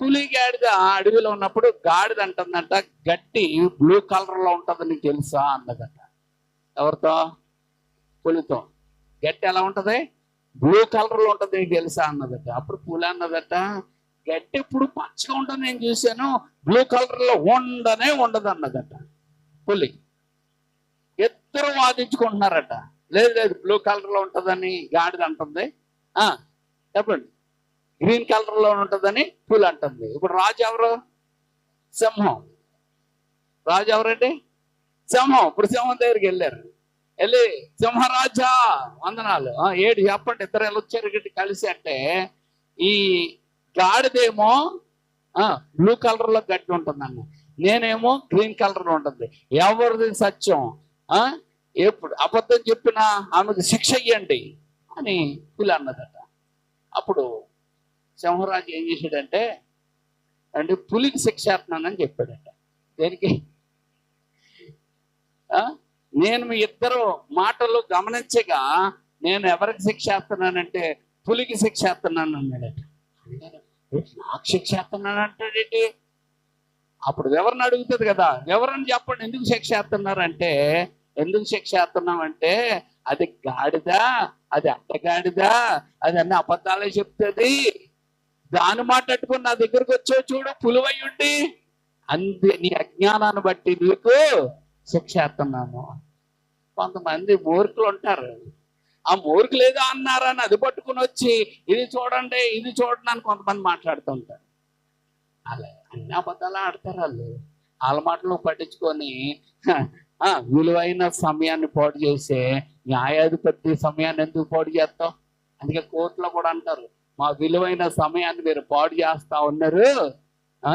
పులి గాడిద అడవిలో ఉన్నప్పుడు గాడిద అంటుందంట, గట్టి బ్లూ కలర్ లో ఉంటది నీకు తెలుసా అన్నదట. ఎవరితో? పులితో. గట్టి ఎలా ఉంటది? బ్లూ కలర్ లో ఉంటది నీకు తెలుసా అన్నదట. అప్పుడు పులి అన్నదట, గట్టి ఎప్పుడు పచ్చగా ఉంటుంది నేను చూశాను, బ్లూ కలర్ లో ఉండదు అన్నదట పులి. ఇద్దరు వాదించుకుంటున్నారట. లేదు లేదు బ్లూ కలర్ లో ఉంటుందని గాడిద అంటుంది. చెప్పండి. గ్రీన్ కలర్ లో ఉంటుందని పులి అంటుంది. ఇప్పుడు రాజు ఎవరు? సింహం. రాజు ఎవరండి? సింహం. ఇప్పుడు సింహం దగ్గరికి వెళ్ళి సింహరాజా వందనాలు, ఏడు చెప్పండి. ఇద్దరు వెళ్ళొచ్చారు కలిసి అంటే, ఈ గాడిదేమో బ్లూ కలర్ లో గడ్డి ఉంటుందన్న, నేనేమో గ్రీన్ కలర్ లో ఉంటుంది. ఎవరిది సత్యం? ఎప్పుడు అబద్ధం చెప్పినా ఆమెకు శిక్ష ఇయ్యండి అని పులి అన్నదట. అప్పుడు సింహరాజు ఏం చేశాడంటే, అంటే పులికి శిక్ష వేస్తున్నానని చెప్పాడట. దేనికి? నేను మీ ఇద్దరు మాటలు గమనించగా నేను ఎవరికి శిక్ష వేస్తున్నానంటే పులికి శిక్ష వేస్తున్నాను అన్నాడట. నాకు శిక్ష వేస్తున్నానంటాడేంటి? అప్పుడు వివరణ అడుగుతుంది కదా, వివరణ చెప్పండి, ఎందుకు శిక్ష వేస్తున్నారంటే, ఎందుకు శిక్ష వేస్తున్నామంటే అది గాడిద, అది అడ్డగాడిద, అది అన్ని అబద్ధాలే చెప్తుంది, దాని మాట్లాడుకుని నా దగ్గరకు వచ్చావు చూడు పులివయ్యుండి, అంతే నీ అజ్ఞానాన్ని బట్టి నీకు శిక్ష వేస్తున్నాను. కొంతమంది మూర్ఖులు ఉంటారు, ఆ మూర్ఖులు ఏదో అన్నారని అది పట్టుకుని వచ్చి ఇది చూడండి ఇది చూడండి అని కొంతమంది మాట్లాడుతూ ఉంటారు. అలా అన్ని అబద్ధాలు ఆడతారు వాళ్ళు. వాళ్ళ మాటలు పట్టించుకొని విలువైన సమయాన్ని పాడు చేసే న్యాయాధిపతి సమయాన్ని ఎందుకు పాడు చేస్తావు? అందుకే కోర్టులో కూడా అంటారు, మా విలువైన సమయాన్ని మీరు పాడు చేస్తా ఉన్నారు,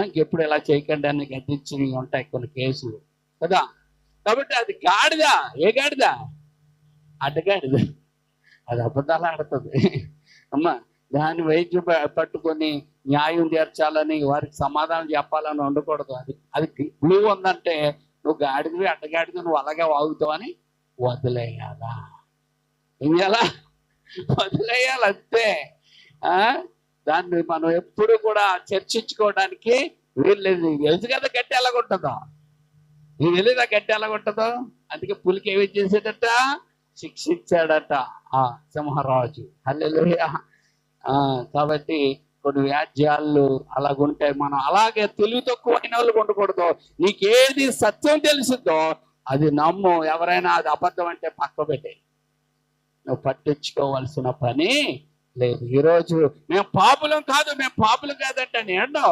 ఇంకెప్పుడు ఇలా చేయకండి అని గద్దించి ఉంటాయి కొన్ని కేసులు కదా. కాబట్టి అది గాడిద. ఏ గాడిద? అడ్డగాడిద. అది అబద్ధాలు ఆడుతుంది. అమ్మా, దాని వైద్యం పట్టుకొని న్యాయం తీర్చాలని వారికి సమాధానం చెప్పాలని ఉండకూడదు. అది బ్లూ ఉందంటే నువ్వు గాడిదవి అడ్డగాడిది, నువ్వు అలాగే వాగుతావని వదిలేయాలా? ఏం చేయాలా? వదిలేయాలి అంతే. దాన్ని మనం ఎప్పుడు కూడా చర్చించుకోవడానికి వీల్లేదు. తెలుసు కదా గట్టి ఎలాగుంటుందో, నీకు తెలియదా గట్టి ఎలాగుంటుందో? అందుకే పులికి ఏమి చేసేటట? శిక్షించాడట ఆ సింహరాజు. హల్లెలూయా. కాబట్టి కొన్ని వ్యాజ్యాలు అలాగుంటాయి. మనం అలాగే తెలివి తక్కువైన వాళ్ళు ఉండకూడదు. నీకేది సత్యం తెలుసుద్దో అది నమ్ము. ఎవరైనా అది అబద్ధం అంటే పక్క పెట్టే, నువ్వు పట్టించుకోవాల్సిన పని లేదు. ఈరోజు మేము పాపులం కాదంటే నేను